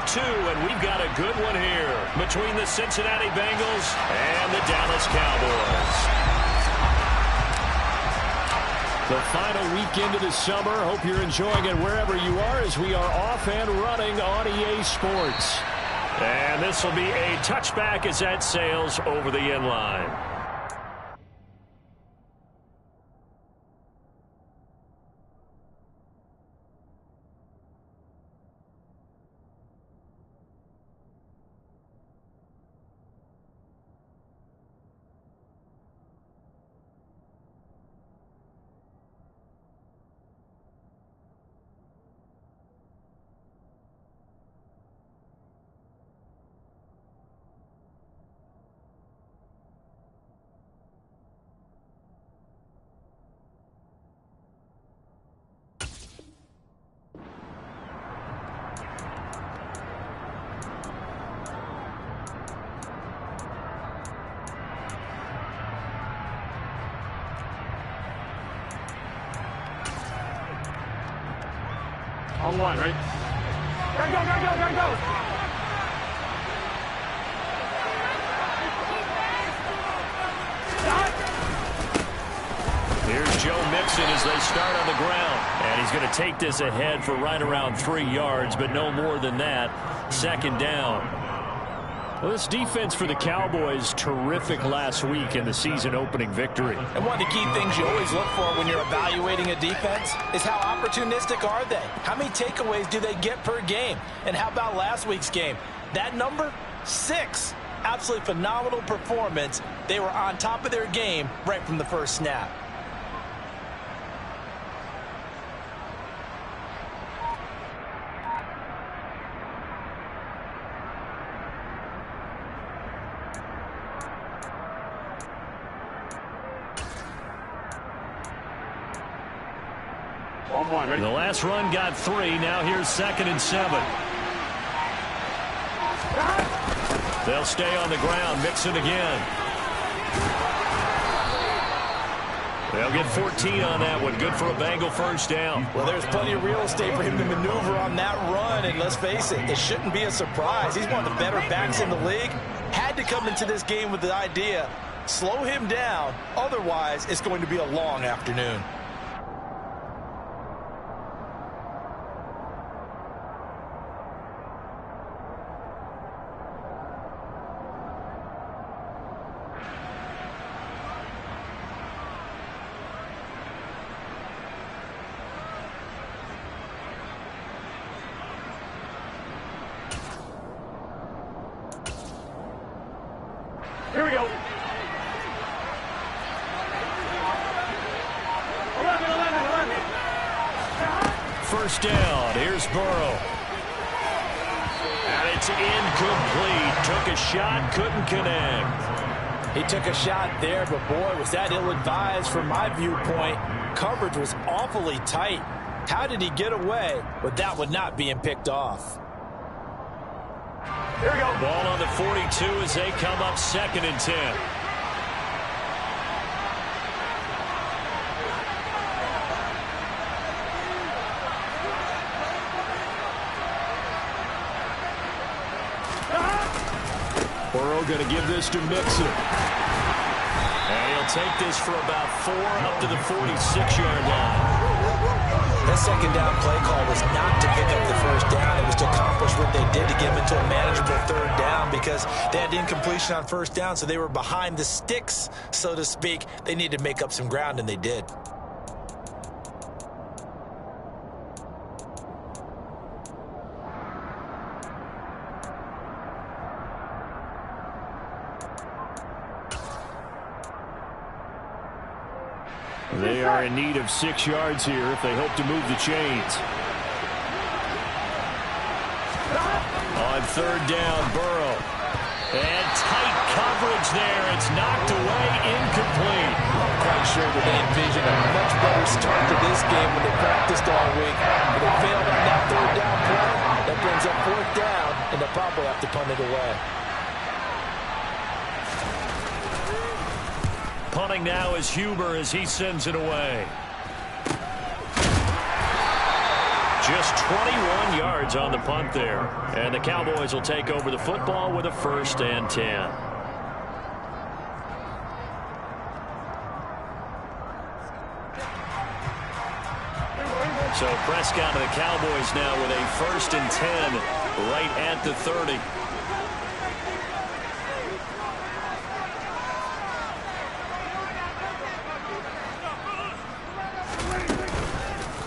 2, and we've got a good one here between the Cincinnati Bengals and the Dallas Cowboys. The final weekend of the summer. Hope you're enjoying it wherever you are as we are off and running on EA Sports. And this will be a touchback as that sails over the end line. On one, right? Gotta go, gotta go, gotta go! Here's Joe Mixon as they start on the ground. And he's going to take this ahead for right around 3 yards, but no more than that. Second down. Well, this defense for the Cowboys, terrific last week in the season-opening victory. And one of the key things you always look for when you're evaluating a defense is how opportunistic are they? How many takeaways do they get per game? And how about last week's game? That number, 6. Absolutely phenomenal performance. They were on top of their game right from the first snap. The last run got 3. Now here's 2nd and 7. They'll stay on the ground. Mixon again. They'll get 14 on that one. Good for a Bengal first down. Well, there's plenty of real estate for him to maneuver on that run. And let's face it, it shouldn't be a surprise. He's one of the better backs in the league. Had to come into this game with the idea, slow him down. Otherwise, it's going to be a long afternoon. Here we go. 11, 11, 11. First down. Here's Burrow. And it's incomplete. Took a shot, couldn't connect. He took a shot there, but boy, was that ill-advised from my viewpoint. Coverage was awfully tight. How did he get away with that one not being picked off? Here we go. Ball on the 42 as they come up 2nd and 10. Burrow going to give this to Mixon. And he'll take this for about 4 up to the 46-yard line. That second down play call was not to pick up the first down. It was to accomplish what they did to get them into a manageable 3rd down because they had incompletion on 1st down, so they were behind the sticks, so to speak. They needed to make up some ground, and they did. They are in need of 6 yards here if they hope to move the chains. On 3rd down, Burrow. And tight coverage there. It's knocked away, incomplete. I'm quite sure that they envisioned a much better start to this game when they practiced all week. But they failed on that 3rd down play. That brings up 4th down, and they'll probably have to punt it away. Punting now is Huber as he sends it away. Just 21 yards on the punt there. And the Cowboys will take over the football with a 1st and 10. So Prescott and the Cowboys now with a 1st and 10 right at the 30.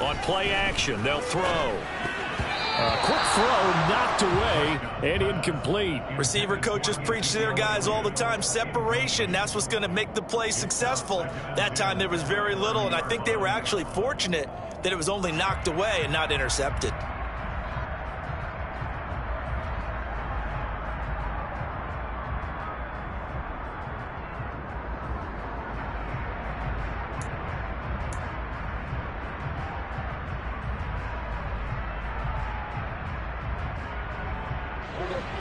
On play action, they'll throw. A quick throw knocked away and incomplete. Receiver coaches preach to their guys all the time. Separation, that's what's going to make the play successful. That time there was very little, and I think they were actually fortunate that it was only knocked away and not intercepted.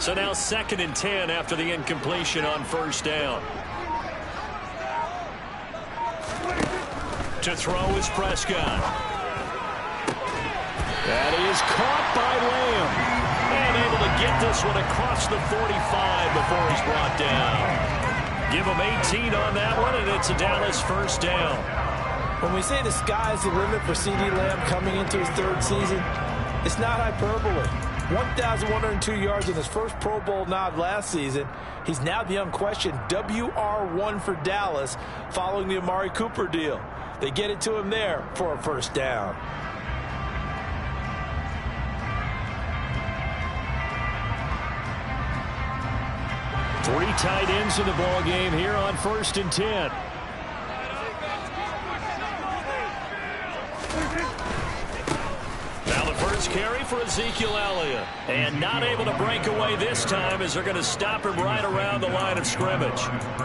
So now 2nd and 10 after the incompletion on 1st down. To throw is Prescott. That is caught by Lamb. And able to get this one across the 45 before he's brought down. Give him 18 on that one, and it's a Dallas 1st down. When we say the sky's the limit for CeeDee Lamb coming into his 3rd season, it's not hyperbole. 1,102 yards in his first Pro Bowl nod last season. He's now the unquestioned WR1 for Dallas following the Amari Cooper deal. They get it to him there for a 1st down. Three tight ends in the ball game here on 1st and 10. Now the first carry for Ezekiel Elliott. And not able to break away this time as they're going to stop him right around the line of scrimmage.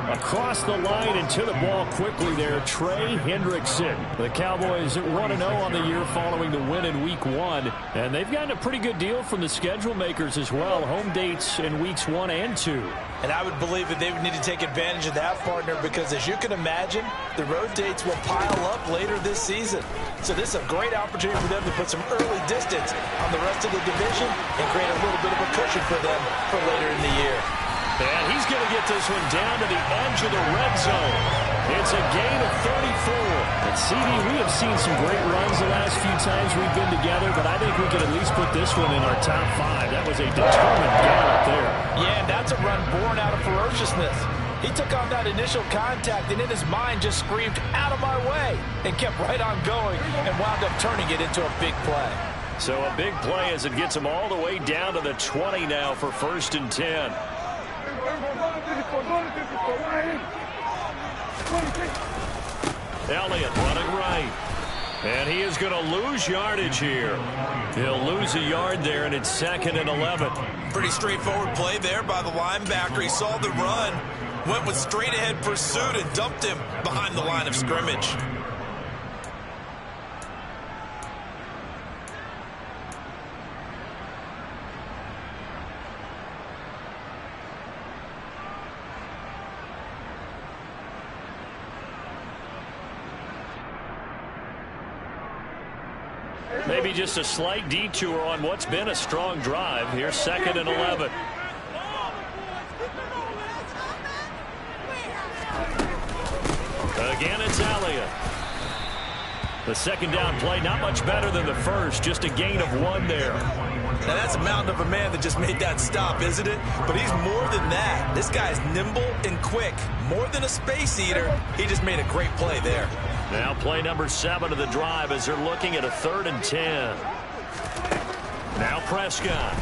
Across the line and to the ball quickly there, Trey Hendrickson. The Cowboys 1-0 on the year following the win in Week 1. And they've gotten a pretty good deal from the schedule makers as well. Home dates in Weeks 1 and 2. And I would believe that they would need to take advantage of that, partner, because as you can imagine, the road dates will pile up later this season. So this is a great opportunity for them to put some early distance on the rest of the division and create a little bit of a cushion for them for later in the year. And he's going to get this one down to the edge of the red zone. It's a gain of 34. And CD, we have seen some great runs the last few times we've been together, but I think we could at least put this one in our top 5. That was a determined gallop there. Yeah, and that's a run born out of ferociousness. He took on that initial contact and in his mind just screamed, "Out of my way," and kept right on going and wound up turning it into a big play. So a big play as it gets him all the way down to the 20 now for 1st and 10. Elliott running right. And he is going to lose yardage here. He'll lose a yard there, and it's 2nd and 11. Pretty straightforward play there by the linebacker. He saw the run, went with straight-ahead pursuit, and dumped him behind the line of scrimmage. Maybe just a slight detour on what's been a strong drive. Here's 2nd and 11. Again, it's Elliott. The 2nd down play, not much better than the first, just a gain of 1 there. Now that's a mountain of a man that just made that stop, isn't it? But he's more than that. This guy's nimble and quick. More than a space eater, he just made a great play there. Now play number 7 of the drive as they're looking at a 3rd and 10. Now Prescott.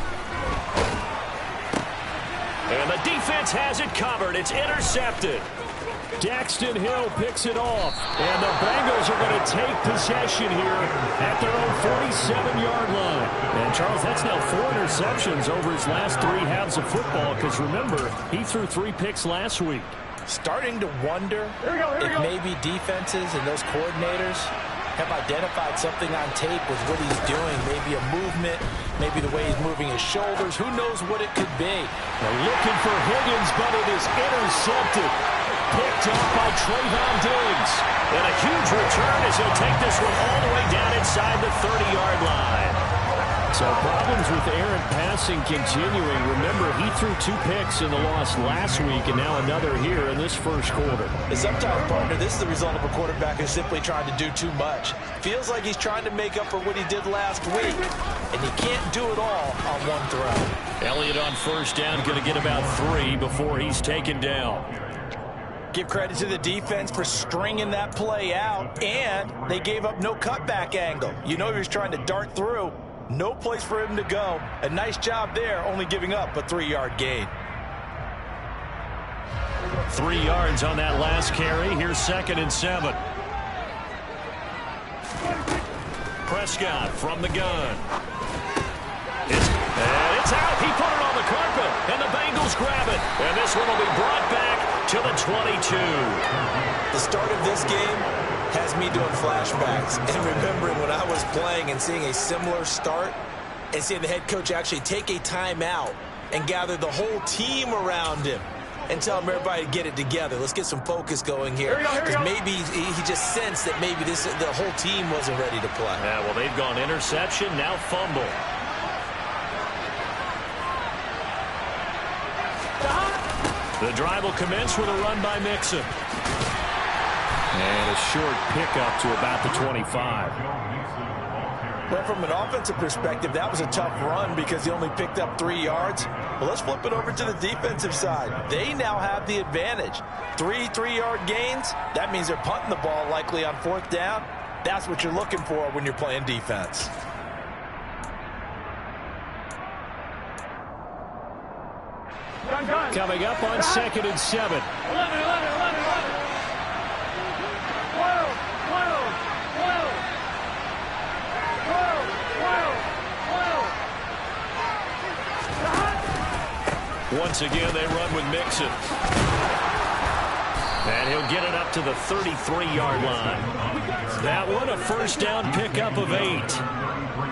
And the defense has it covered. It's intercepted. Daxton Hill picks it off. And the Bengals are going to take possession here at their own 47-yard line. And, Charles, that's now 4 interceptions over his last 3 halves of football because, remember, he threw 3 picks last week. Starting to wonder if maybe defenses and those coordinators have identified something on tape with what he's doing. Maybe a movement, maybe the way he's moving his shoulders. Who knows what it could be? They're looking for Higgins, but it is intercepted. Picked up by Trayvon Diggs. And a huge return as he'll take this one all the way down inside the 30-yard line. So problems with errant passing continuing. Remember, he threw 2 picks in the loss last week, and now another here in this first quarter. And sometimes, partner, this is the result of a quarterback who's simply trying to do too much. Feels like he's trying to make up for what he did last week, and he can't do it all on one throw. Elliott on first down, going to get about 3 before he's taken down. Give credit to the defense for stringing that play out, and they gave up no cutback angle. You know he was trying to dart through. No place for him to go. A nice job there, only giving up a 3-yard gain. 3 yards on that last carry. Here's 2nd and 7. Prescott from the gun. It's out. He put it on the carpet, and the Bengals grab it. And this one will be brought back to the 22. The start of this game has me doing flashbacks and remembering when I was playing and seeing a similar start and seeing the head coach actually take a timeout and gather the whole team around him and tell him everybody to get it together. Let's get some focus going here. Because maybe he just sensed that maybe the whole team wasn't ready to play. Yeah, well, they've gone interception, now fumble. The drive will commence with a run by Mixon. And a short pickup to about the 25. Well, from an offensive perspective, that was a tough run because he only picked up 3 yards. Well, let's flip it over to the defensive side. They now have the advantage. 3 3-yard gains. That means they're punting the ball likely on 4th down. That's what you're looking for when you're playing defense. Coming up on 2nd and 7. 11. Once again, they run with Mixon. And he'll get it up to the 33-yard line. That one, a first down pickup of 8.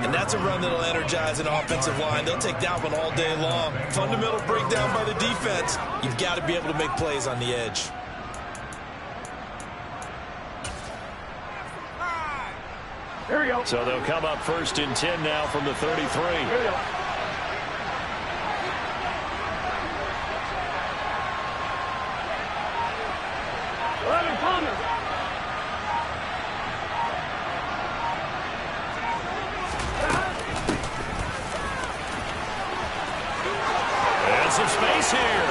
And that's a run that'll energize an offensive line. They'll take that one all day long. Fundamental breakdown by the defense. You've got to be able to make plays on the edge. Here we go. So they'll come up 1st and 10 now from the 33. Here we go. Some space here.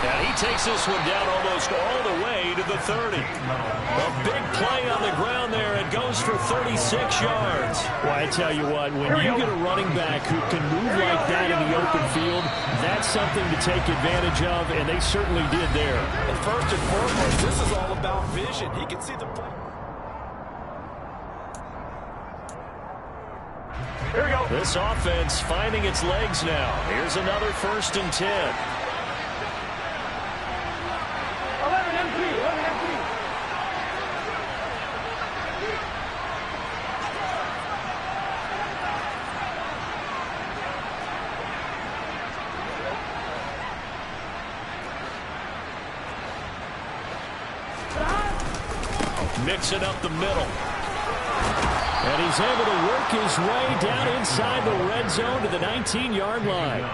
And he takes this one down almost all the way to the 30. A big play on the ground there. It goes for 36 yards. Well, I tell you what, when you get a running back who can move like that in the open field, that's something to take advantage of, and they certainly did there. And first and foremost, this is all about vision. He can see the play. Here we go. This offense finding its legs now. Here's another 1st and 10. 11 MP. Mixing up the middle. And he's able to work his way down inside the red zone to the 19-yard line.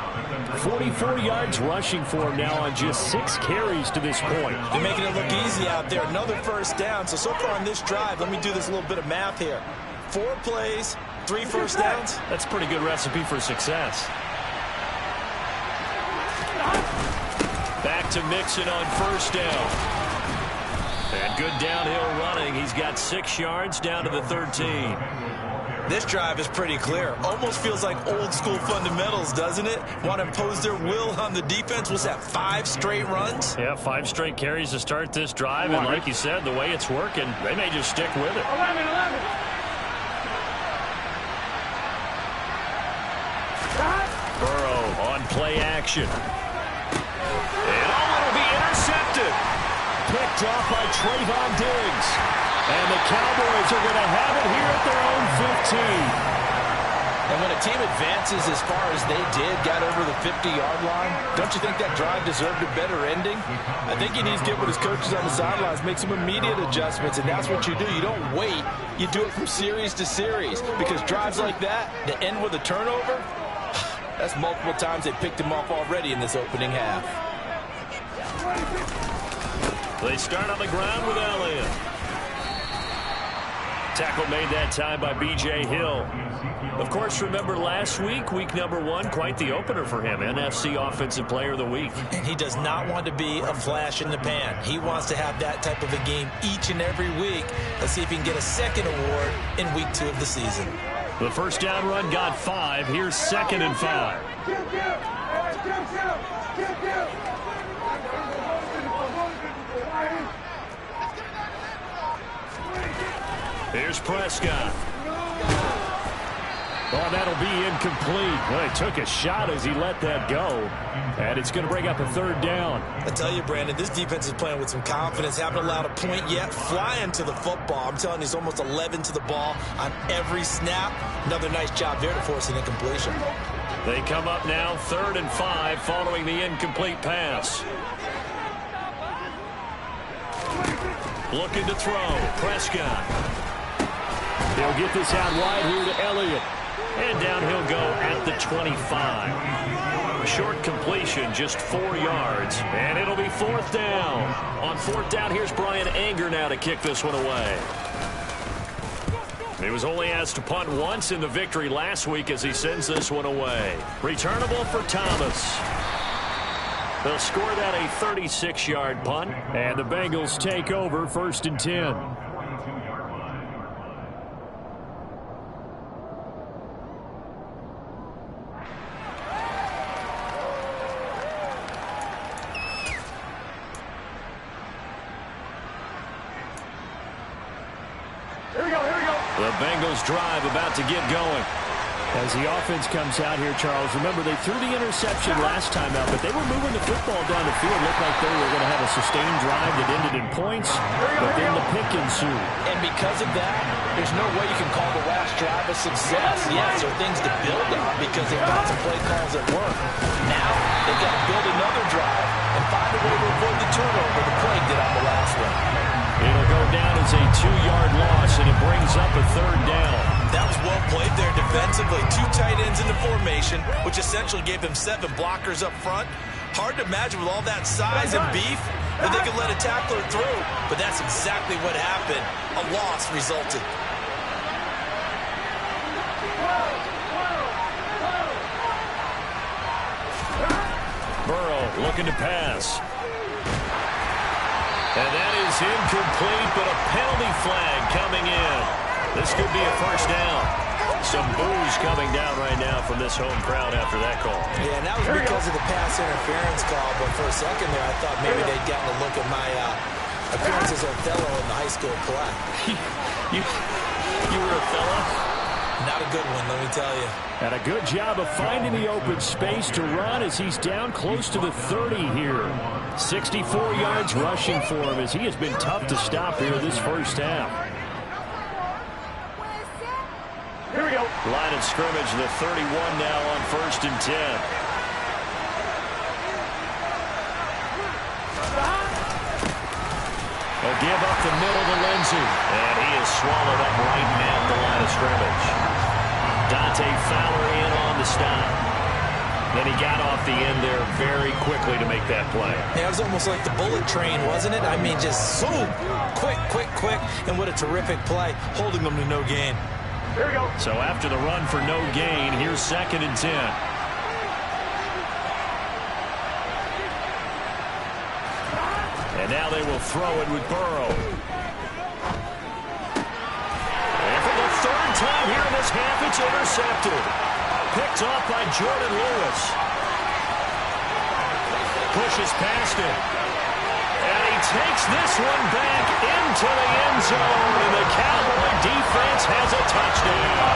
44 yards rushing for him now on just 6 carries to this point. They're making it look easy out there. Another first down. So far on this drive, let me do this little bit of math here. 4 plays, 3 first downs. That's a pretty good recipe for success. Back to Mixon on first down. And good downhill running. He's got 6 yards down to the 13. This drive is pretty clear. Almost feels like old school fundamentals, doesn't it? Want to impose their will on the defense. Was that 5 straight runs? Yeah, 5 straight carries to start this drive. And like you said, the way it's working, they may just stick with it. 11. Burrow on play action. And it'll be intercepted. Picked off by Trayvon Diggs. And the Cowboys are going to have it here at their own 15. And when a team advances as far as they did, got over the 50-yard line, don't you think that drive deserved a better ending? I think he needs to get with his coaches on the sidelines, make some immediate adjustments, and that's what you do. You don't wait You do it from series to series, because drives like that end with a turnover, that's multiple times they picked him off already in this opening half. They start on the ground with Elliott. Tackle made that time by B.J. Hill. Of course, remember last week, week number 1, quite the opener for him. NFC Offensive Player of the Week. And he does not want to be a flash in the pan. He wants to have that type of a game each and every week. Let's see if he can get a second award in week 2 of the season. The first down run got 5. Here's 2nd and 5. Here's Prescott. Oh, that'll be incomplete. Well, he took a shot as he let that go. And it's going to bring up a 3rd down. I tell you, Brandon, this defense is playing with some confidence. Haven't allowed a point yet. Flying to the football. I'm telling you, he's almost 11 to the ball on every snap. Another nice job there to force an incompletion. They come up now 3rd and 5 following the incomplete pass. Looking to throw. Prescott. He'll get this out wide here to Elliott. And down he'll go at the 25. A short completion, just 4 yards. And it'll be 4th down. On 4th down, here's Brian Anger now to kick this one away. He was only asked to punt once in the victory last week as he sends this one away. Returnable for Thomas. They'll score that a 36-yard punt. And the Bengals take over 1st and 10. The Bengals drive about to get going. As the offense comes out here, Charles, remember they threw the interception last time out, but they were moving the football down the field. Looked like they were going to have a sustained drive that ended in points, but then the pick ensued. And because of that, there's no way you can call the last drive a success. Yes, there are things to build on because they found some play calls that work. Now, they've got to build another drive and find a way to avoid the turnover the play did on the last one. It'll go down as a 2-yard loss, and it brings up a 3rd down. That was well played there defensively. 2 tight ends in the formation, which essentially gave them 7 blockers up front. Hard to imagine with all that size and beef that they could let a tackler through, but that's exactly what happened. A loss resulted. Burrow looking to pass. And that is incomplete, but a penalty flag coming in. This could be a 1st down. Some boos coming down right now from this home crowd after that call. Yeah, and that was because of the pass interference call, but for a second there I thought maybe they'd gotten a look at my appearance as Othello in the high school play. You were Othello? Not a good one, let me tell you. And a good job of finding the open space to run as he's down close to the 30 here. 64 yards rushing for him as he has been tough to stop here this first half. Here we go. Line of scrimmage, the 31 now on 1st and 10. A give up the middle to Lindsey. And he is swallowed up right at the line of scrimmage. Dante Fowler in on the stop. Then he got off the end there very quickly to make that play. Yeah, it was almost like the bullet train, wasn't it? I mean, just zoom, quick, and what a terrific play, holding them to no gain. Here we go. So after the run for no gain, here's 2nd and 10. And now they will throw it with Burrow. And for the 3rd time here in this half, it's intercepted. Picked off by Jordan Lewis. Pushes past it. And he takes this one back into the end zone. And the Cowboy defense has a touchdown.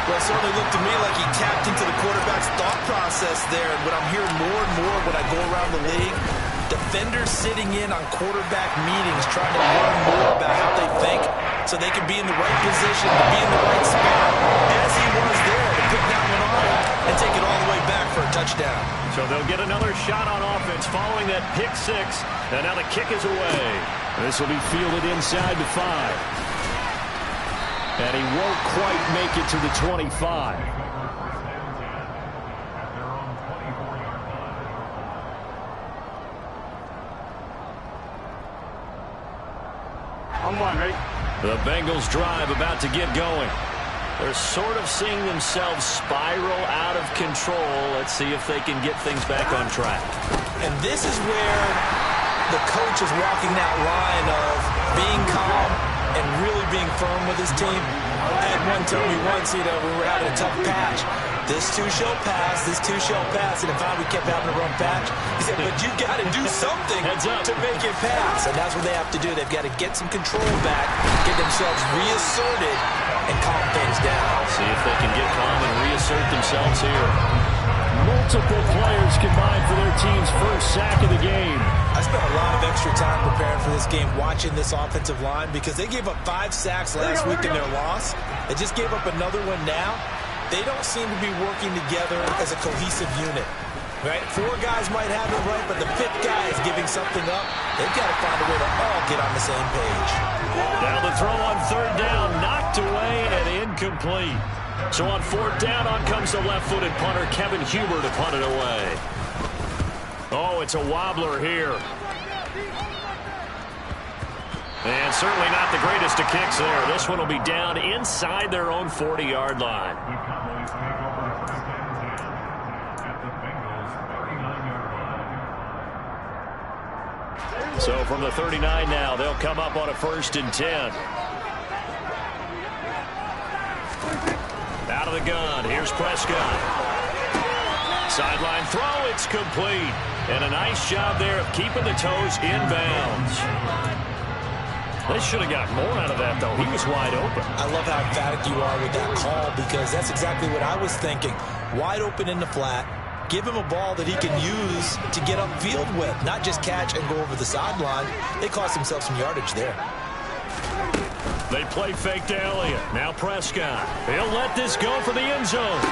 Well, it certainly looked to me like he tapped into the quarterback's thought process there. And what I'm hearing more and more when I go around the league, defenders sitting in on quarterback meetings trying to learn more about how they think so they can be in the right position, to be in the right spot, as he was there to pick that one off and take it all the way back for a touchdown. So they'll get another shot on offense following that pick 6. And now the kick is away. This will be fielded inside the 5. And he won't quite make it to the 25. I'm one, ready? The Bengals drive about to get going. They're sort of seeing themselves spiral out of control. Let's see if they can get things back on track. And this is where the coach is walking that line of being calm and really being firm with his team. I had one tell me once, we were having a tough patch. This too shall pass, this too shall pass. And if we kept having a rough patch, he said, but you got to do something to make it pass. And that's what they have to do. They've got to get some control back, get themselves reasserted, and calm things down. See if they can get calm and reassert themselves here. Multiple players combined for their team's first sack of the game. I spent a lot of extra time preparing for this game, watching this offensive line, because they gave up 5 sacks last week in their loss. They just gave up another one now. They don't seem to be working together as a cohesive unit. Right? 4 guys might have it right, but the 5th guy is giving something up. They've got to find a way to all get on the same page. Now the throw on 3rd down, knocked away and incomplete. So on 4th down, on comes the left-footed punter, Kevin Huber, to punt it away. Oh, it's a wobbler here. And certainly not the greatest of kicks there. This one will be down inside their own 40-yard line. So from the 39 now, they'll come up on a 1st and 10. Out of the gun, here's Prescott. Sideline throw, it's complete. And a nice job there of keeping the toes inbounds. They should have got more out of that, though. He was wide open. I love how emphatic you are with that call, because that's exactly what I was thinking. Wide open in the flat. Give him a ball that he can use to get upfield with, not just catch and go over the sideline. They cost themselves some yardage there. They play fake to Elliott. Now Prescott. He'll let this go for the end zone.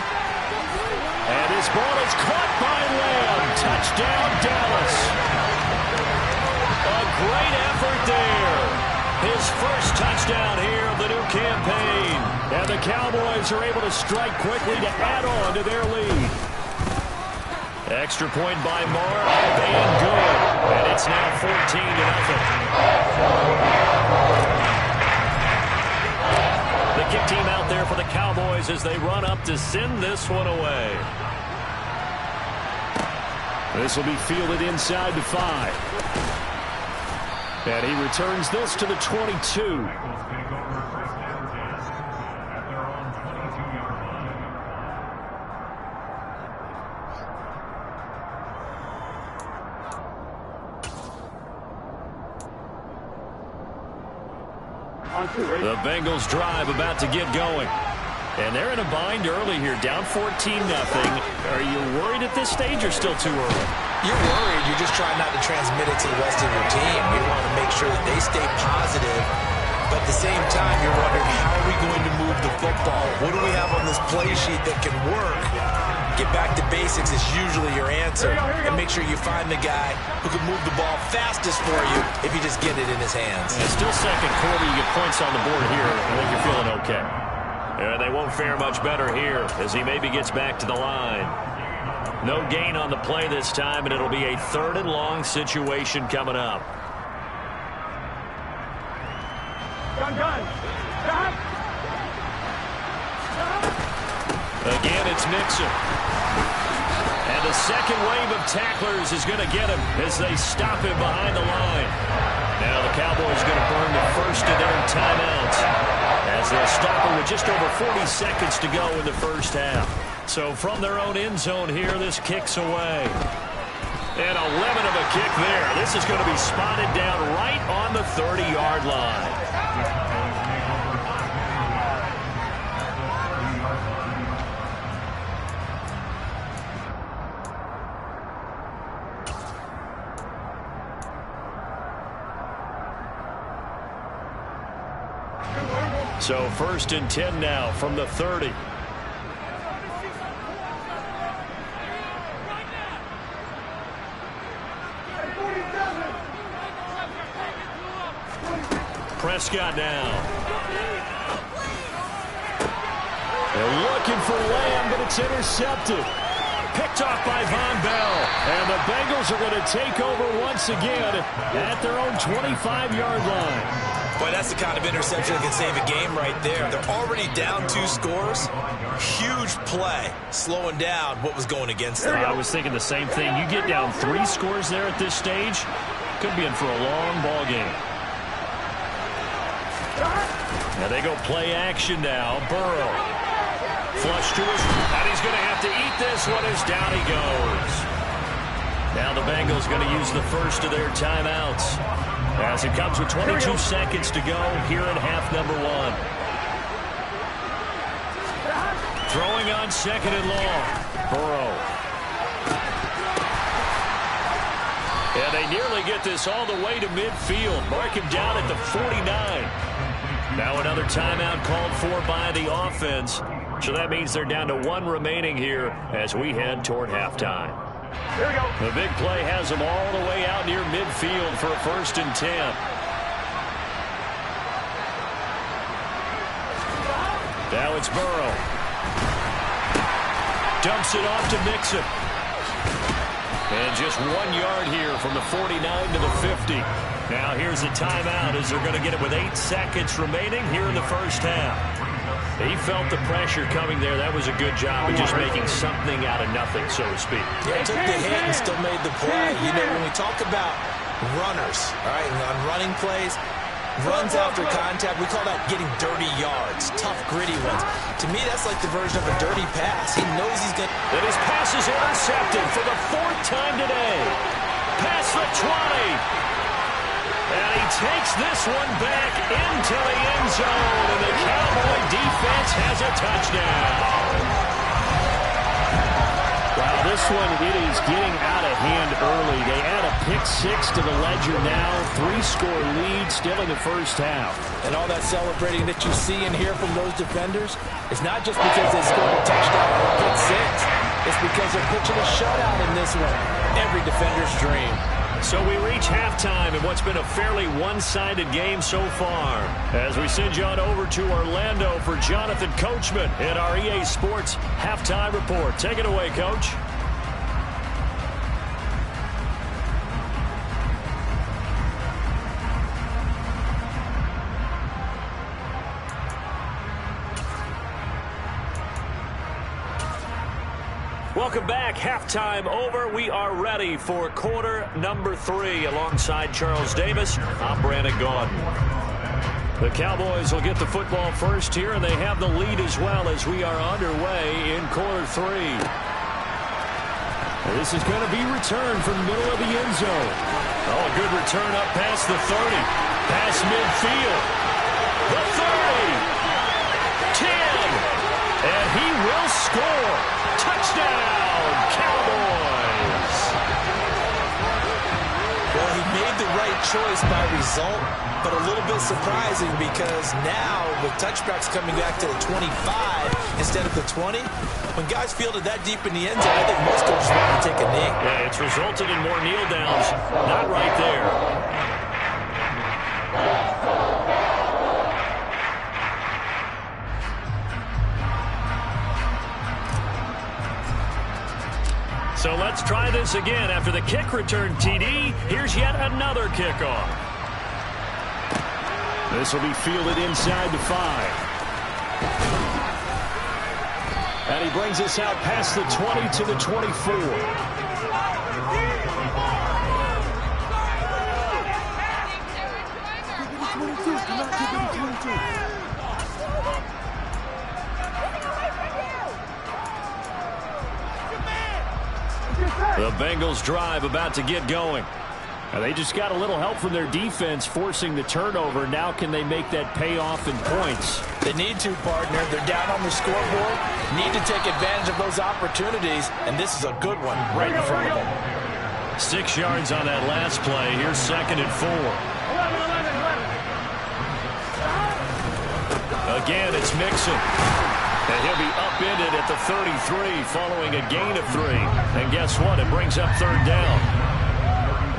And his ball is caught by Lamb. Touchdown, Dallas. A great effort there. His first touchdown here of the new campaign. And the Cowboys are able to strike quickly to add on to their lead. Extra point by Moore, and good. And it's now 14-0. The kick team out there for the Cowboys as they run up to send this one away. This will be fielded inside the 5. And he returns this to the 22. The Bengals drive about to get going. And they're in a bind early here, down 14-0. Are you worried at this stage or still too early? You're worried. You're just trying not to transmit it to the rest of your team. You want to make sure that they stay positive. But at the same time, you're wondering, how are we going to move the football? What do we have on this play sheet that can work? Get back to basics is usually your answer. And make sure you find the guy who can move the ball fastest for you if you just get it in his hands. And still second quarter, you get points on the board here. I think you're feeling okay. And they won't fare much better here as he maybe gets back to the line. No gain on the play this time, and it'll be a 3rd and long situation coming up. Gun. Again, it's Mixon. And the second wave of tacklers is going to get him as they stop him behind the line. Now the Cowboys going to burn the first of their timeouts as they'll stop him with just over 40 seconds to go in the first half. So from their own end zone here, this kicks away. And a lemon of a kick there. This is going to be spotted down right on the 30-yard line. So 1st and 10 now from the 30. Prescott now. They're looking for Lamb, but it's intercepted. Picked off by Von Bell. And the Bengals are going to take over once again at their own 25-yard line. Boy, that's the kind of interception that can save a game right there. They're already down 2 scores. Huge play, slowing down what was going against them. I was thinking the same thing. You get down 3 scores there at this stage, could be in for a long ball game. Now they go play action now. Burrow. Flush to his, and he's going to have to eat this one as down he goes. Now the Bengals going to use the first of their timeouts as it comes with 22 seconds to go here in half number 1. Throwing on 2nd and long. Burrow. And they nearly get this all the way to midfield. Mark him down at the 49. Now another timeout called for by the offense. So that means they're down to 1 remaining here as we head toward halftime. Here we go. The big play has them all the way out near midfield for a 1st and 10. Now it's Burrow. Dumps it off to Mixon. And just 1 yard here from the 49 to the 50. Now here's a timeout as they're going to get it with 8 seconds remaining here in the first half. He felt the pressure coming there. That was a good job of just making something out of nothing, so to speak. Yeah, took the hit and still made the play. You know, when we talk about runners, all right, and on running plays, runs after contact, we call that getting dirty yards, tough, gritty ones. To me, that's like the version of a dirty pass. He knows he's going to... Then his pass is intercepted for the 4th time today. Past the 20. And he takes this one back into the end zone, and the Cowboy defense has a touchdown. Wow, this one, it is getting out of hand early. They add a pick-6 to the ledger now. 3-score lead still in the first half. And all that celebrating that you see and hear from those defenders is not just because they scored a touchdown or a pick-6. It's because they're pitching a shutout in this one. Every defender's dream. So we reach halftime in what's been a fairly one-sided game so far. As we send you on over to Orlando for Jonathan Coachman in our EA Sports Halftime Report. Take it away, Coach. Welcome back. Halftime over. We are ready for quarter number 3 alongside Charles Davis. I'm Brandon Gaudin. The Cowboys will get the football first here, and they have the lead as well as we are underway in quarter 3. This is going to be returned from the middle of the end zone. Oh, a good return up past the 30. Past midfield. The 30. 10. And he will score. Touchdown, Cowboys! Well, he made the right choice by result, but a little bit surprising because now with touchbacks coming back to the 25 instead of the 20, when guys fielded that deep in the end zone, I think most coaches want to take a knee. Yeah, it's resulted in more kneel downs. Not right there. So let's try this again. After the kick return TD, here's yet another kickoff. This will be fielded inside the 5. And he brings us out past the 20 to the 24. The Bengals drive about to get going. Now they just got a little help from their defense forcing the turnover. Now can they make that pay off in points? They need to, partner. They're down on the scoreboard. Need to take advantage of those opportunities, and this is a good one right in front of them. 6 yards on that last play. Here's 2nd and 4. Again, it's Mixon. And he'll be upended at the 33 following a gain of 3. And guess what? It brings up 3rd down.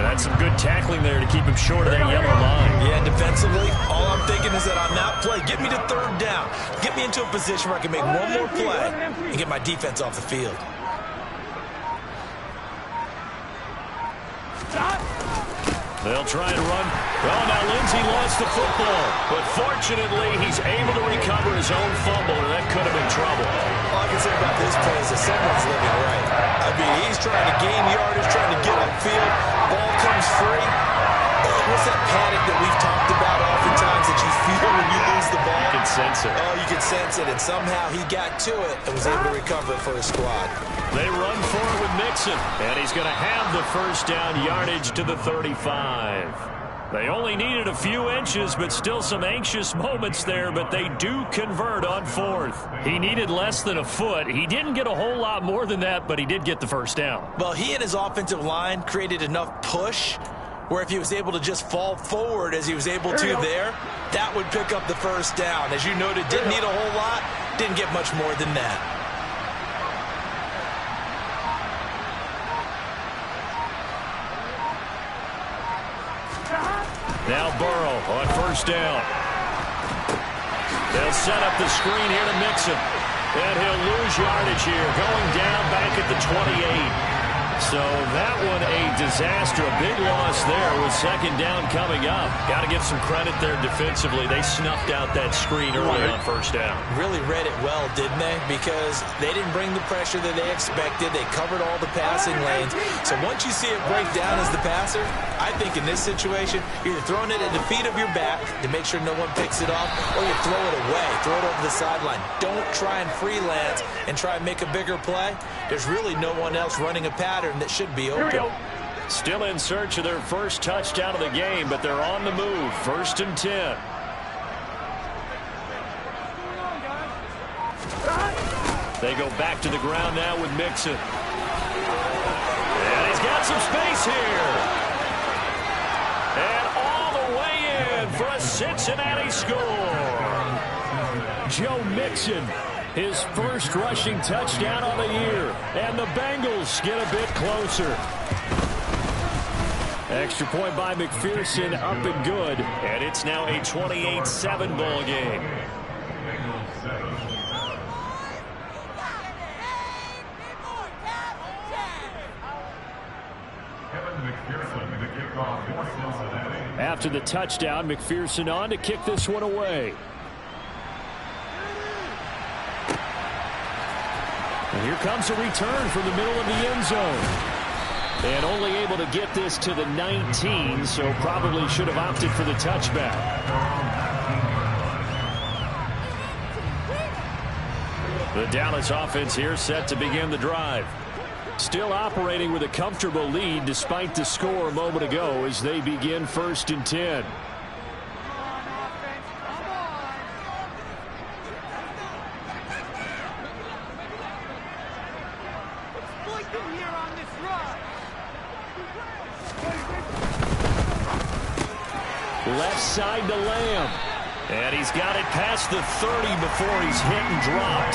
And that's some good tackling there to keep him short of that yellow line. Yeah, defensively, all I'm thinking is that on that play, get me to third down. Get me into a position where I can make one more play and get my defense off the field. They'll try and run. Oh, now Lindsey lost the football. But fortunately, he's able to recover his own fumble, and that could have been trouble. All I can say about this play is that someone's living right. I mean, he's trying to gain yardage, trying to get upfield. Ball comes free. What's that panic that we've talked about oftentimes that you feel when you lose the ball? You can sense it. Oh, you can sense it, and somehow he got to it and was able to recover it for his squad. They run for it with Mixon, and he's going to have the first down, yardage to the 35. They only needed a few inches, but still some anxious moments there, but they do convert on fourth. He needed less than a foot. He didn't get a whole lot more than that, but he did get the first down. Well, he and his offensive line created enough push where if he was able to just fall forward as he was able to there, that would pick up the first down. As you noted, didn't need a whole lot, didn't get much more than that. Now Burrow on first down. They'll set up the screen here to Mixon. And he'll lose yardage here, going down back at the 28. So that one a disaster, a big loss there with second down coming up. Got to give some credit there defensively. They snuffed out that screen early on first down. Really read it well, didn't they? Because they didn't bring the pressure that they expected. They covered all the passing lanes. So once you see it break down as the passer, I think in this situation, you're either throwing it at the feet of your back to make sure no one picks it off, or you throw it away, throw it over the sideline. Don't try and freelance and try and make a bigger play. There's really no one else running a pattern that should be open. Still in search of their first touchdown of the game, but they're on the move. First and 10. They go back to the ground now with Mixon. And he's got some space here. And all the way in for a Cincinnati score. Joe Mixon, his first rushing touchdown of the year. And the Bengals get a bit closer. Extra point by McPherson, up and good. And it's now a 28-7 ball game. After the touchdown, McPherson on to kick this one away. And here comes a return from the middle of the end zone. And only able to get this to the 19, so probably should have opted for the touchback. The Dallas offense here set to begin the drive. Still operating with a comfortable lead despite the score a moment ago as they begin first and 10. Left side to Lamb. And he's got it past the 30 before he's hit and dropped.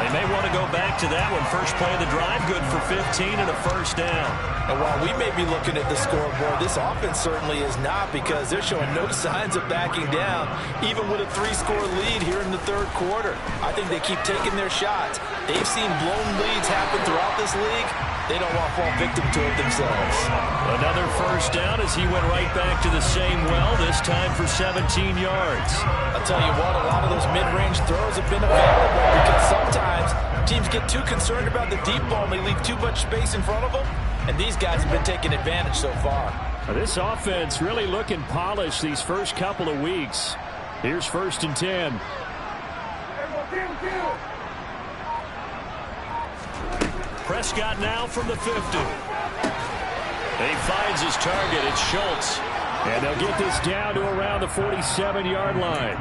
They may want to go back to that one. First play of the drive, good for 15 and a first down. And while we may be looking at the scoreboard, this offense certainly is not, because they're showing no signs of backing down, even with a 3-score lead here in the third quarter. I think they keep taking their shots. They've seen blown leads happen throughout this league. They don't want to fall victim to it themselves. Another first down as he went right back to the same well, this time for 17 yards. I'll tell you what, a lot of those mid-range throws have been available because sometimes teams get too concerned about the deep ball and they leave too much space in front of them, and these guys have been taking advantage so far. This offense really looking polished these first couple of weeks. Here's first and 10. Prescott now from the 50. He finds his target. It's Schultz. And they'll get this down to around the 47-yard line.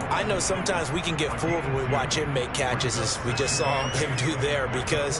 I know sometimes we can get fooled when we watch him make catches, as we just saw him do there, because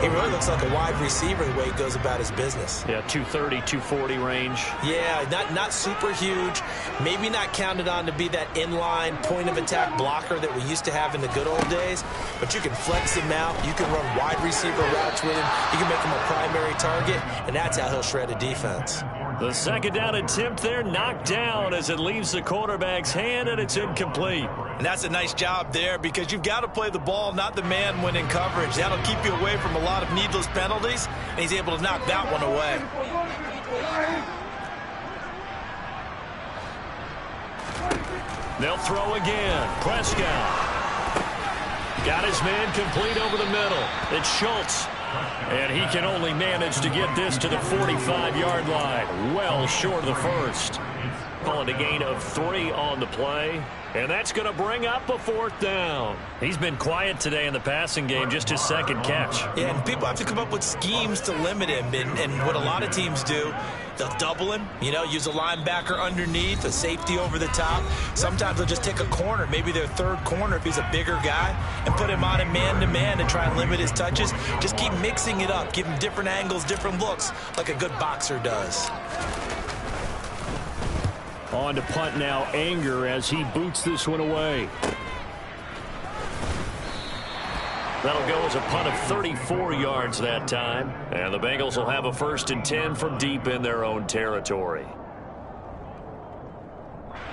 he really looks like a wide receiver the way he goes about his business. Yeah, 230, 240 range. Yeah, not super huge. Maybe not counted on to be that inline point-of-attack blocker that we used to have in the good old days, but you can flex him out. You can run wide receiver routes with him. You can make him a primary target, and that's how he'll shred a defense. The second down attempt there knocked down as it leaves the quarterback's hand, and it's incomplete. And that's a nice job there, because you've got to play the ball, not the man when in coverage. That'll keep you away from a lot of needless penalties, and he's able to knock that one away. They'll throw again. Prescott got his man complete over the middle. It's Schultz. And he can only manage to get this to the 45-yard line. Well short of the first. Calling a gain of 3 on the play. And that's going to bring up a 4th down. He's been quiet today in the passing game, just his second catch. Yeah, and people have to come up with schemes to limit him. And what a lot of teams do, they'll double him, use a linebacker underneath, a safety over the top. Sometimes they'll just take a corner, maybe their third corner if he's a bigger guy, and put him on a man-to-man and try and limit his touches. Just keep mixing it up, give him different angles, different looks, like a good boxer does. On to punt now, Anger, as he boots this one away. That'll go as a punt of 34 yards that time. And the Bengals will have a 1st and 10 from deep in their own territory.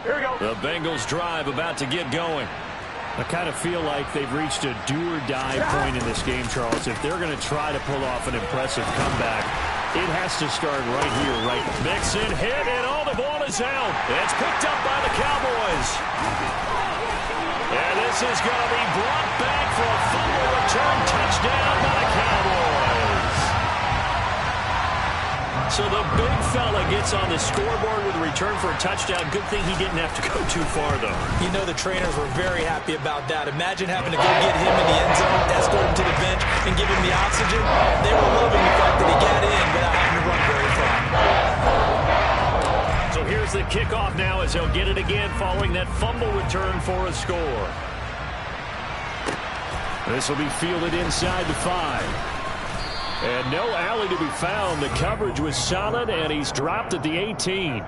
Here we go. The Bengals drive about to get going. I kind of feel like they've reached a do-or-die point in this game, Charles. If they're going to try to pull off an impressive comeback, it has to start right here, right? Mixon hit, and the ball is out. It's picked up by the Cowboys. And this is going to be brought back for a fumble return touchdown by the Cowboys. So the big fella gets on the scoreboard with a return for a touchdown. Good thing he didn't have to go too far, though. The trainers were very happy about that. Imagine having to go get him in the end zone, escort him to the bench, and give him the oxygen. They were loving the fact that he got in without having to run very far. So here's the kickoff now as he'll get it again following that fumble return for a score. This will be fielded inside the 5. And no alley to be found. The coverage was solid, and he's dropped at the 18.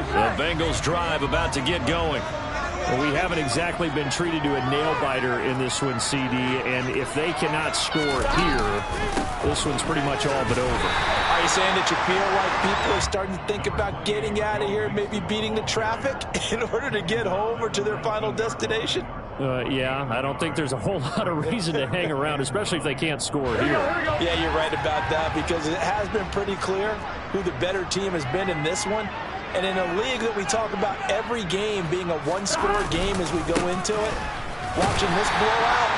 The Bengals drive about to get going. Well, we haven't exactly been treated to a nail-biter in this one, CD, and if they cannot score here, this one's pretty much all but over. Are you saying that you feel like people are starting to think about getting out of here, maybe beating the traffic in order to get home or to their final destination? Yeah, I don't think there's a whole lot of reason to hang around, especially if they can't score here. Yeah, you're right about that, because it has been pretty clear who the better team has been in this one. And in a league that we talk about every game being a one-score game as we go into it, watching this blowout,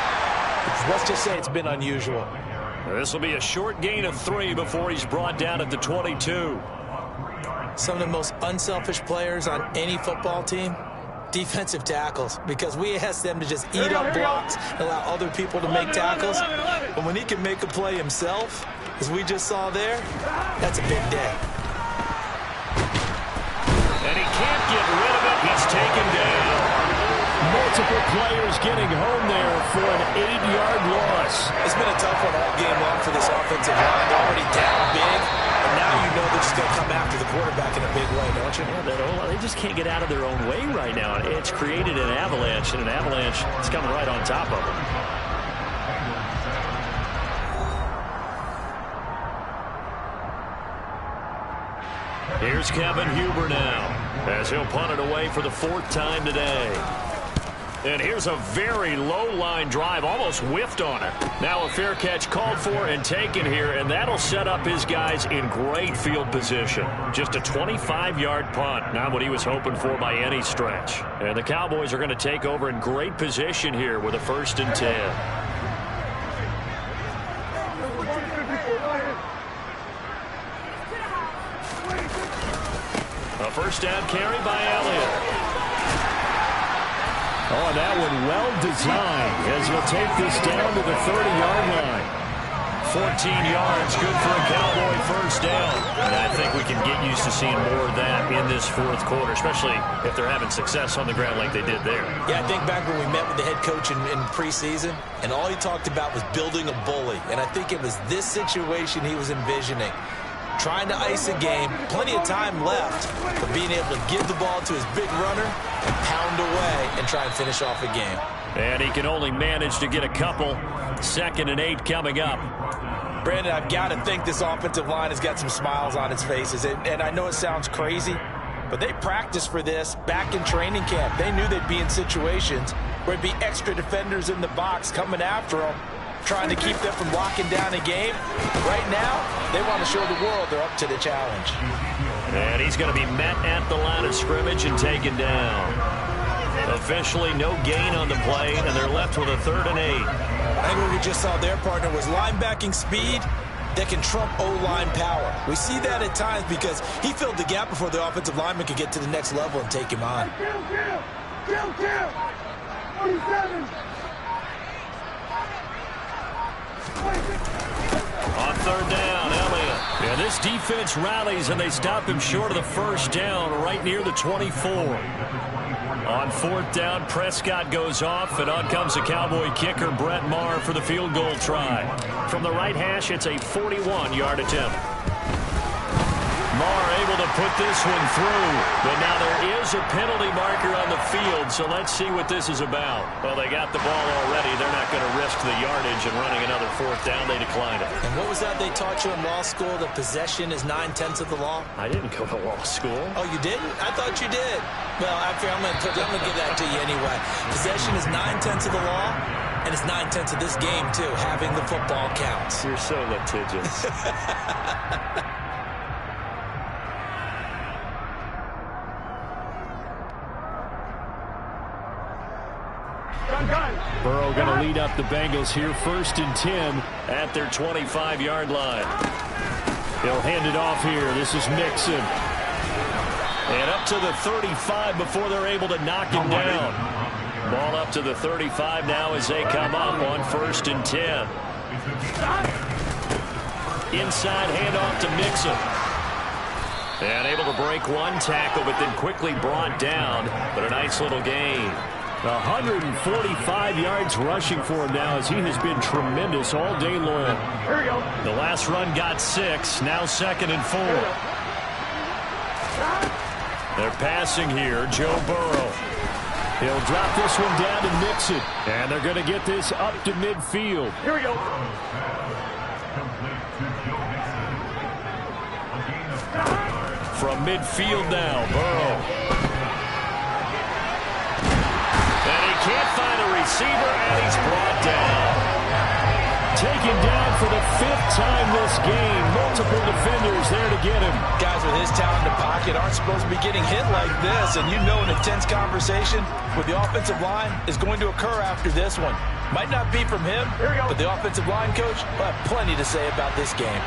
let's just say it's been unusual. This will be a short gain of 3 before he's brought down at the 22. Some of the most unselfish players on any football team, defensive tackles, because we ask them to just eat up blocks and allow other people to make tackles. But when he can make a play himself, as we just saw there, that's a big day. And he can't get rid of it. He's taken down. Multiple players getting home there for an 8-yard loss. It's been a tough one all game long for this offensive line. They're already down big, and now you know they're just going to come after the quarterback in a big way, don't you? Yeah, they just can't get out of their own way right now. It's created an avalanche, and an avalanche is coming right on top of them. Here's Kevin Huber now, as he'll punt it away for the 4th time today. And here's a very low-line drive, almost whiffed on it. Now a fair catch called for and taken here, and that'll set up his guys in great field position. Just a 25-yard punt, not what he was hoping for by any stretch. And the Cowboys are going to take over in great position here with a 1st and 10. A first down carry by Elliott. Oh, that one well designed as he'll take this down to the 30-yard line. 14 yards, good for a Cowboy first down. And I think we can get used to seeing more of that in this fourth quarter, especially if they're having success on the ground like they did there. Yeah, I think back when we met with the head coach in preseason, and all he talked about was building a bully. And I think it was this situation he was envisioning. Trying to ice a game, plenty of time left, but being able to give the ball to his big runner and pound away and try and finish off a game. And he can only manage to get a couple. 2nd and 8 coming up. Brandon, I've got to think this offensive line has got some smiles on its faces. And I know it sounds crazy, but they practiced for this back in training camp. They knew they'd be in situations where there'd be extra defenders in the box coming after them, trying to keep them from locking down a game. Right now, they want to show the world they're up to the challenge. And he's going to be met at the line of scrimmage and taken down. Officially no gain on the play, and they're left with a 3rd and 8. I think what we just saw their partner was linebacking speed that can trump O-line power. We see that at times because he filled the gap before the offensive lineman could get to the next level and take him on. Kill. 47. On 3rd down, Elliott. Yeah, this defense rallies, and they stop him short of the first down right near the 24. On 4th down, Prescott goes off, and on comes the Cowboy kicker, Brett Maher, for the field goal try. From the right hash, it's a 41-yard attempt. Maher able to put this one through, but now there is a penalty marker on the field, so let's see what this is about. Well, they got the ball already. They're not going to risk the yardage and running another 4th down. They decline it. And what was that they taught you in law school, that possession is 9/10 of the law? I didn't go to law school. Oh, you didn't? I thought you did. Well, I'm going to give that to you anyway. Possession is 9/10 of the law, and it's 9/10 of this game, too. Having the football counts. You're so litigious. Burrow going to lead up the Bengals here, 1st and 10 at their 25-yard line. He'll hand it off here. This is Mixon. And up to the 35 before they're able to knock him down. Ball up to the 35 now as they come up on 1st and 10. Inside handoff to Mixon. And able to break one tackle, but then quickly brought down. But a nice little gain. 145 yards rushing for him now, as he has been tremendous all day long. Here we go. The last run got 6, now 2nd and 4. They're passing here, Joe Burrow. He'll drop this one down to Mixon, and they're going to get this up to midfield. Here we go. From midfield now, Burrow. Can't find a receiver, and he's brought down. Taken down for the 5th time this game. Multiple defenders there to get him. Guys with his talent in the pocket aren't supposed to be getting hit like this, and you know an intense conversation with the offensive line is going to occur after this one. Might not be from him, but the offensive line coach will have plenty to say about this game.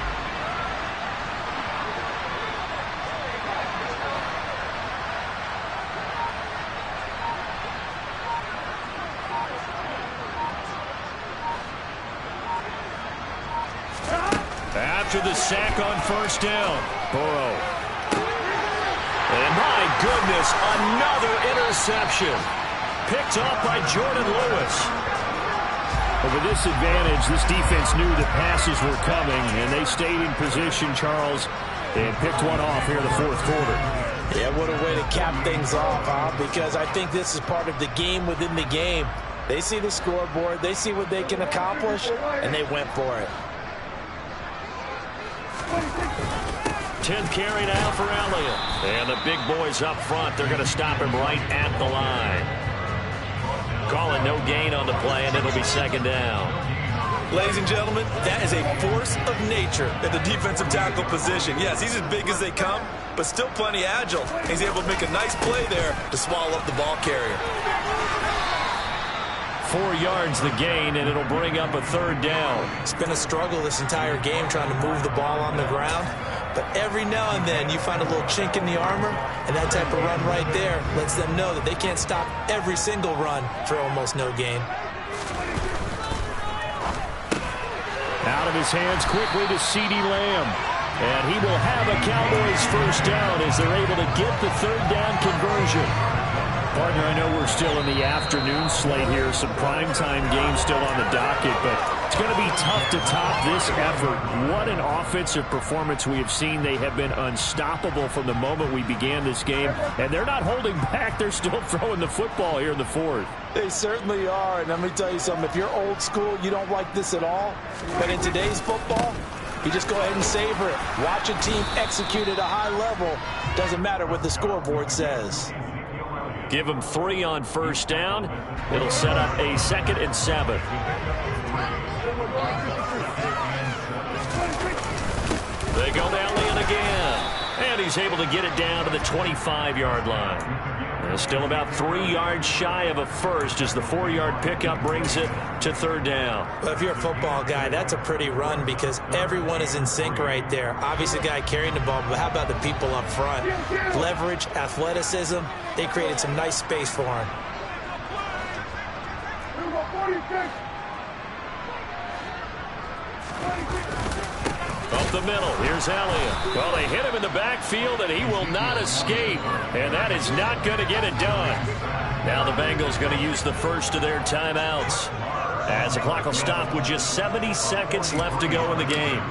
After the sack on 1st down, Burrow. And my goodness, another interception. Picked off by Jordan Lewis. Over this advantage, this defense knew the passes were coming, and they stayed in position, Charles, and picked one off here in the 4th quarter. Yeah, what a way to cap things off, huh? Because I think this is part of the game within the game. They see the scoreboard, they see what they can accomplish, and they went for it. 10th carry now for Elliott. And the big boys up front, they're going to stop him right at the line. Calling no gain on the play, and it'll be 2nd down. Ladies and gentlemen, that is a force of nature at the defensive tackle position. Yes, he's as big as they come, but still plenty agile. He's able to make a nice play there to swallow up the ball carrier. 4 yards the gain, and it'll bring up a 3rd down. It's been a struggle this entire game trying to move the ball on the ground. But every now and then you find a little chink in the armor, and that type of run right there lets them know that they can't stop every single run for almost no gain. Out of his hands quickly to CeeDee Lamb. And he will have a Cowboys first down as they're able to get the third down conversion. Partner, I know we're still in the afternoon slate here. Some primetime games still on the docket, but it's going to be tough to top this effort. What an offensive performance we have seen. They have been unstoppable from the moment we began this game, and they're not holding back. They're still throwing the football here in the fourth. They certainly are, and let me tell you something. If you're old school, you don't like this at all. But in today's football, you just go ahead and savor it. Watch a team execute at a high level. Doesn't matter what the scoreboard says. Give them 3 on first down. It'll set up a 2nd and 7. They go to Elliott again. And he's able to get it down to the 25-yard line. Still about 3 yards shy of a first as the 4-yard pickup brings it to third down. Well, if you're a football guy, that's a pretty run because everyone is in sync right there. Obviously, the guy carrying the ball, but how about the people up front? Leverage, athleticism, they created some nice space for him. Up the middle, here's Elliott. Well, they hit him in the backfield, and he will not escape. And that is not going to get it done. Now the Bengals going to use the first of their timeouts, as the clock will stop with just 70 seconds left to go in the game.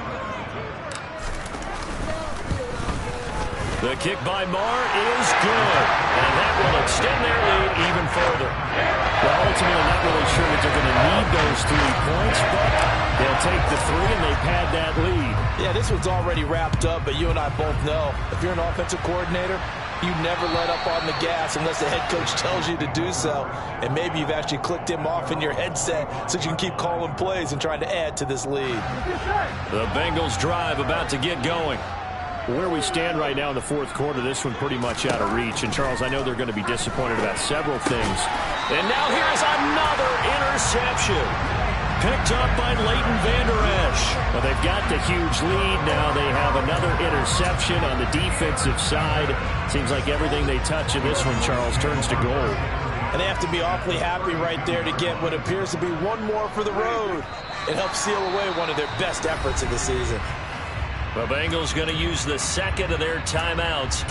The kick by Marr is good, and that will extend their lead even further. Well, ultimately, not really sure that they're going to need those 3 points, but they'll take the 3 and they pad that lead. Yeah, this one's already wrapped up, but you and I both know if you're an offensive coordinator, you never let up on the gas unless the head coach tells you to do so. And maybe you've actually clicked him off in your headset so you can keep calling plays and trying to add to this lead. The Bengals drive about to get going. Where we stand right now in the fourth quarter, this one pretty much out of reach. And, Charles, I know they're going to be disappointed about several things. And now here's another interception. Picked up by Leighton Vander Esch. Well, they've got the huge lead. Now they have another interception on the defensive side. Seems like everything they touch in this one, Charles, turns to gold. And they have to be awfully happy right there to get what appears to be one more for the road. It helps seal away one of their best efforts of the season. The Bengals going to use the 2nd of their timeouts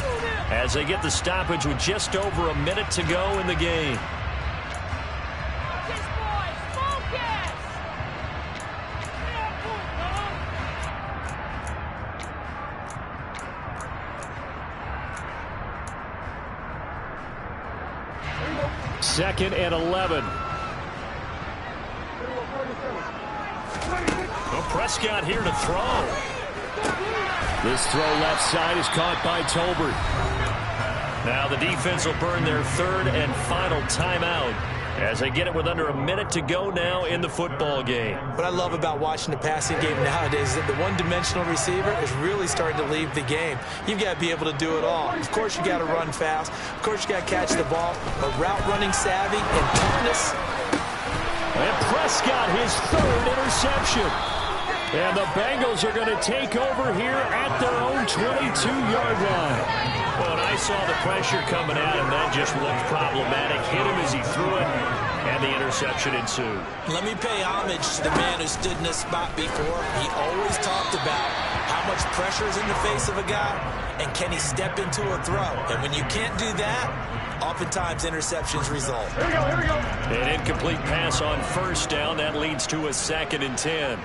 as they get the stoppage with just over a minute to go in the game. Second and 11. Well, Prescott here to throw. This throw left side is caught by Tolbert. Now the defense will burn their 3rd and final timeout as they get it with under a minute to go now in the football game. What I love about watching the passing game nowadays is that the one-dimensional receiver is really starting to leave the game. You've got to be able to do it all. Of course, you got to run fast. Of course, you got to catch the ball. But route running savvy and toughness. And Prescott, his 3rd interception. And the Bengals are going to take over here at their own 22-yard line. Well, and I saw the pressure coming at him. That just looked problematic. Hit him as he threw it, and the interception ensued. Let me pay homage to the man who stood in this spot before. He always talked about how much pressure is in the face of a guy, and can he step into a throw. And when you can't do that, oftentimes interceptions result. Here we go, here we go. An incomplete pass on first down. That leads to a 2nd and 10.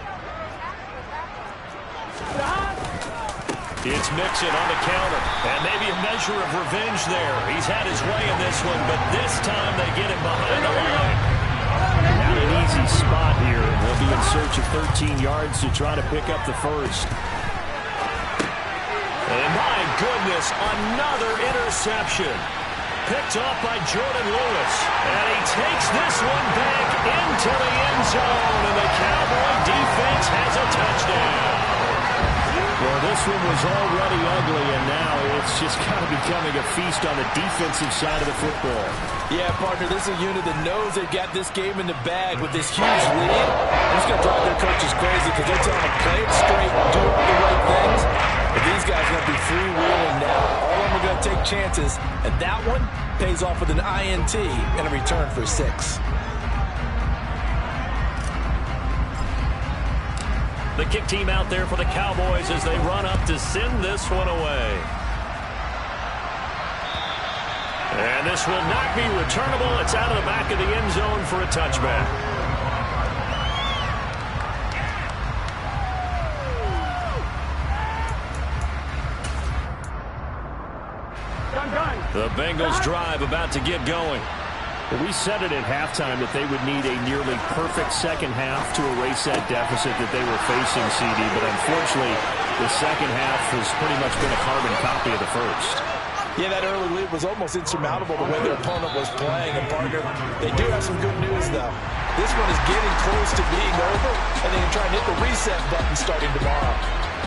It's Mixon on the counter, and maybe a measure of revenge there. He's had his way in this one, but this time they get him behind the line. Not an easy spot here. They'll be in search of 13 yards to try to pick up the first. And my goodness, another interception. Picked off by Jordan Lewis, and he takes this one back into the end zone, and the Cowboy defense has a touchdown. Well, this one was already ugly, and now it's just kind of becoming a feast on the defensive side of the football. Yeah, partner, this is a unit that knows they've got this game in the bag with this huge lead. They're just going to drive their coaches crazy because they're telling them play it straight, do all the right things. But these guys are going to be freewheeling now. All of them are going to take chances, and that one pays off with an INT and a return for 6. The kick team out there for the Cowboys as they run up to send this one away. And this will not be returnable. It's out of the back of the end zone for a touchback. The Bengals drive about to get going. We said it at halftime that they would need a nearly perfect second half to erase that deficit that they were facing, CD. But unfortunately, the second half has pretty much been a carbon copy of the first. Yeah, that early lead was almost insurmountable the way their opponent was playing. And, partner, they do have some good news, though. This one is getting close to being over, and they can try and hit the reset button starting tomorrow.